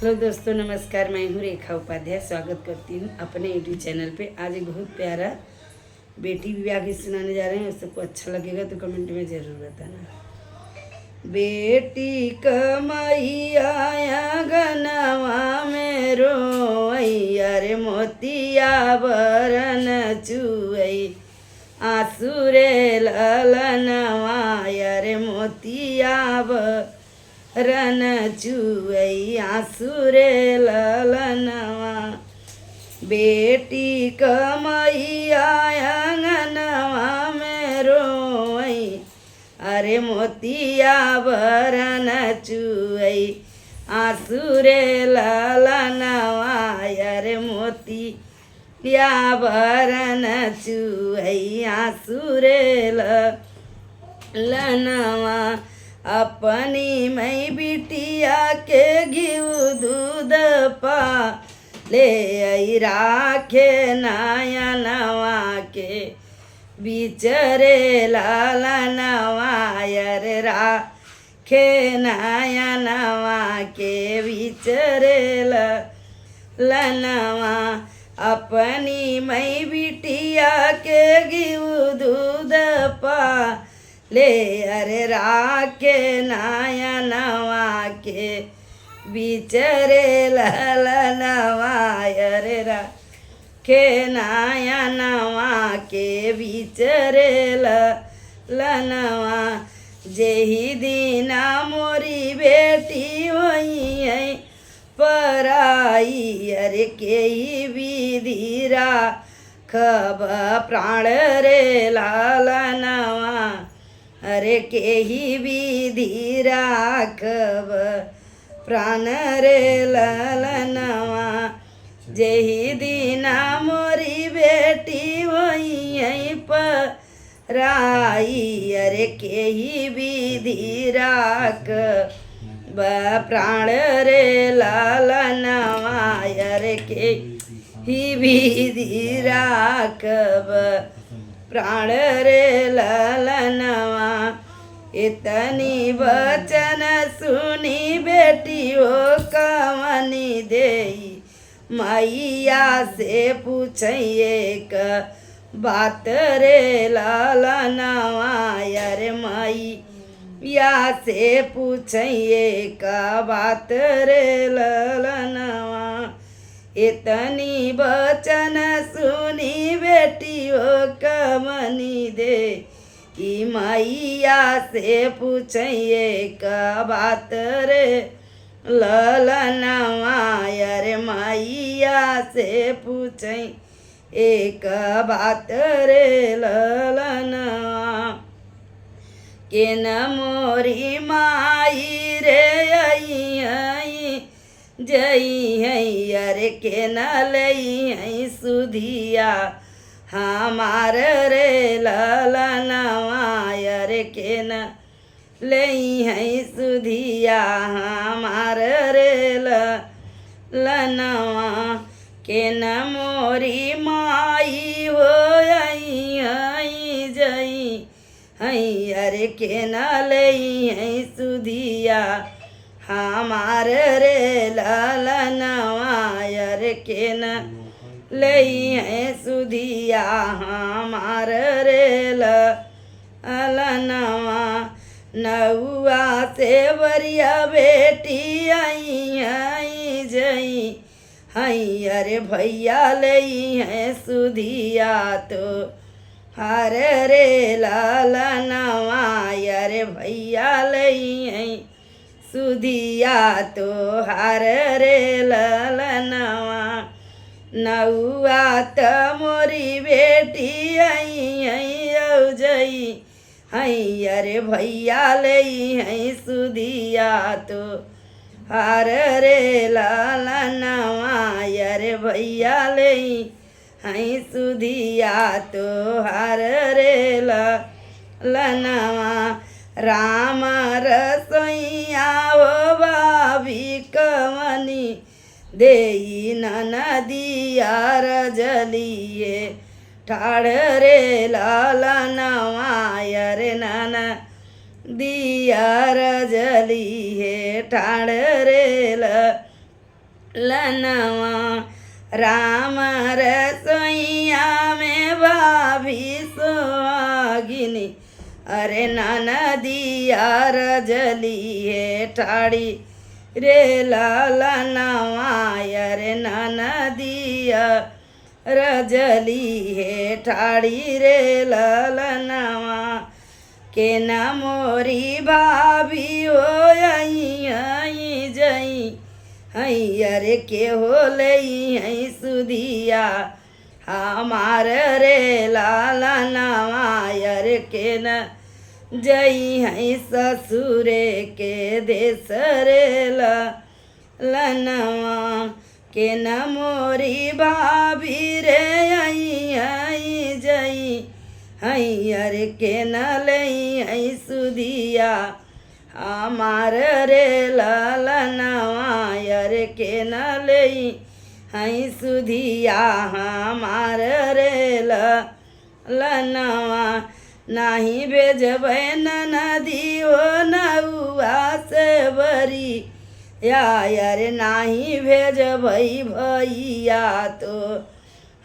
Hello दोस्तों, नमस्कार। मैं हूँ रेखा उपाध्याय। स्वागत करती हूँ अपने यूट्यूब चैनल पे। आज एक बहुत प्यारा बेटी विवाह की सुनाने जा रहे हैं। सबको अच्छा लगेगा तो कमेंट में ज़रूर बताना। बेटी कमैया गनवा में रोइया रे मोतिया बरन चुअई आंसू रे ललनवा रे मोतिया रन चुअई आंसू रे ललनवा। बेटी कमैया अंगनवा में रोई अरे मोतिया बरन चुअई आंसू रे ललनवा अरे मोतिया बरन चुअई आंसू रे ललनवा। अपनी मई बिटिया के घिउ दूध पा ले आई राखे नयनवा के बिचरे लालनवा रे राखे नयनवा के बिचरे ललनवा। अपनी मई बिटिया के घिउ दूध पा ले अरे राखे नयनवा के बिचरे ललनवा अरे राखे नयनवा के बिचरे ललनवा। जेहि दिना मोरी बेटी होई है पराई अरे केही विधि राखब प्राण रे लालनवा अरे केही विधि राखब प्राण रे ललनवा। जेहि दिना मोरी बेटी होई पराई अरे केही विधि राखब प्राण रे ललनवा अरे केही विधि राखब प्राण रे ललनवा। इतनी वचन सुनी बेटियों कवनी देई मैया से पूछिए क बात रे ललनवा अरे मैया से पूछिए क बात रे ललनवा। इतनी वचन सुनी बेटियों कवनी दे मैया से पूछिए क बात रे ललनवा अरे मैया से पूछिए एक बात रे ललनवा। के न मोरी माई रे आई जई है अरे के न लई है सुधिया हमार रे ललनवा अरे के न लई है सुधिया हमार रे ललनवा। के न मोरी माई हो आई जई है अरे के न लई है सुधिया हमार रे ललनवा अरे के न लई है सुधिया हमार रे ललनवा। नौआ से बरिया बेटी आई जई है अरे भैया लई है सुधिया तो हर रे ललनवा अरे भैया लई है सुधिया तो हर रे ललनवा। नौआ त मोरी बेटी आई जई है अरे भैया लई है सुधिया तो हर रे ललनवा अरे भैया लई है सुधिया तो हर रे ललनवा। राम रसोइया हो भाभी कवनी देई नदिया रजलिए ठाड़ रे ललनवा अरे दिया रजली है ठाड़ रे लनवा राम रसोइया में भाभी सोहागिनी अरे ननदिया रजली है ठाड़ी रे ललनवा अरे ननदिया रजली है ठाड़ी रे ललनवा के न मोरी भाभी हो आई जई हई अरे के हो लई हई सुधिया हमार रे लालनवा अरे के न जई हई ससुरे के देश रे लनवा के न मोरी भाभी रे आई जई हई अरे के न लई हई सुधिया हमार रे ललनवा अरे के न लई हई सुधिया हमार रे ललनवा नाही भेजबै नदी हो नौआ से बरी या अरे नाही भेजबै भैया तो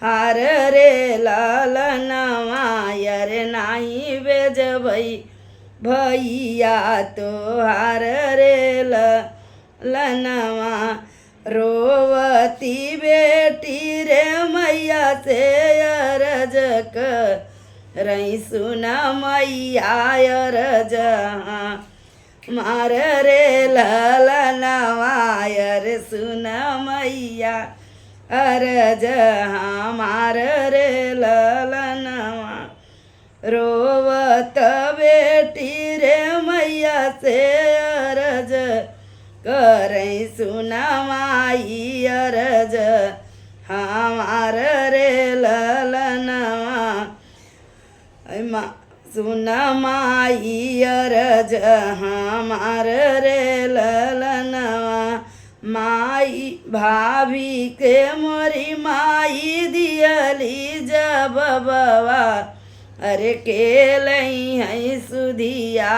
हार रे ललनवा अरे नाही भेजबै भैया तो हार रे ललनवा रोवती बेटी रे मैया से अरज रही सुना मैया अरज मार रे ललनवा अरे सुना मैया अरज मार रे ललनवा रोवत बेटी रे मैया से अरज करई सुना माई अरज हमार रे ललनवा सुना माई अरज हमार रे ललनवा माई भाभी के मोरी माई दियली जब बवा अरे के लई हई सुधिया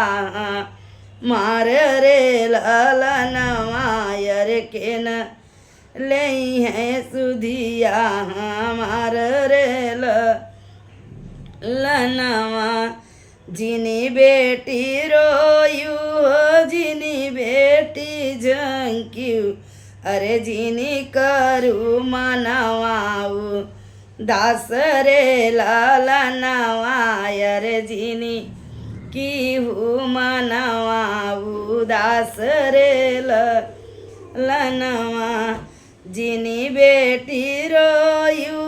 मार रे ललनवा अरे के न लई है सुधिया हमार रे ललनवा जिनी बेटी रोयू जिनी बेटी झंक्यू अरे जिनी करू मनवाऊ दास रे ललनवा अरे जिनी की हूँ मनवाऊ दास रे ललनवा जिनी बेटी रोयू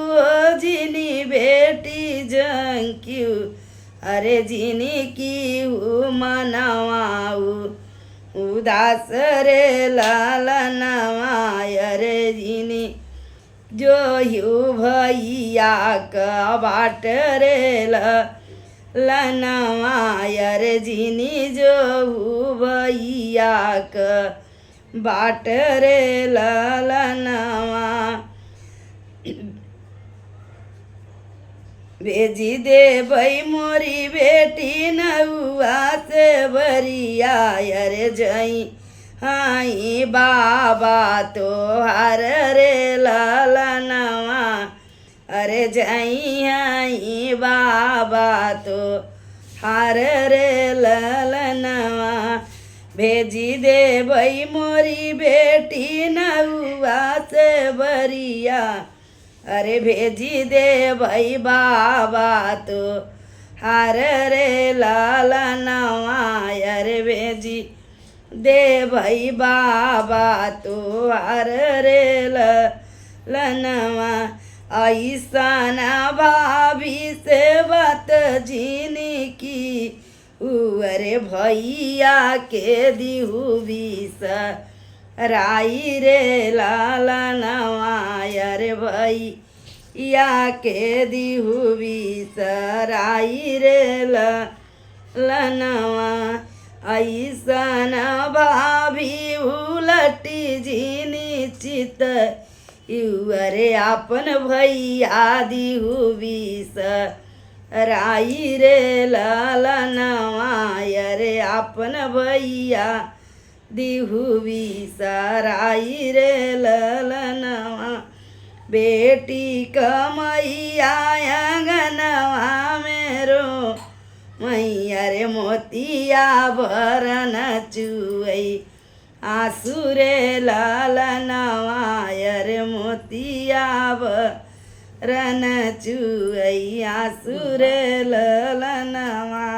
जिनी बेटी झंक्यू अरे जिनी की हूँ मनवाऊ उदास रे ललनवा अरे जिनी जो यू भैया का बाट रे ललनवा अरे जिनी जो भैया का बाट रे ललनवा भेजी दे भई मोरी बेटी नौआ से बरिया अरे जई हाई बाबा तो हर रे ललनवा अरे जई हाई बाबा तो हर रे ललनवा भेजी दे भई मोरी बेटी नौआ से बरिया अरे भेजी दे भई बाबा तो हार रे ललनवा अरे भेजी दे भई बाबा तो हार रे ललनवा ऐसा भाभी से बात जीनी की अरे भैया के दिहू बीस राई रे ललनवा अरे भैया के दिहू बीस राई रे ललनवा ऐसन भाभी उलटी जीनी चित अरे आपन भैया दिहू बीस राई रे ललनवा अरे आपन भैया दिहुवी सराई रे ललनवा बेटी कमैया अंगनवा मेरो मैया रे मोतिया भरन चुई आंसू रे ललनवा रे मोतिया भरन चुई आंसू रे ललनवा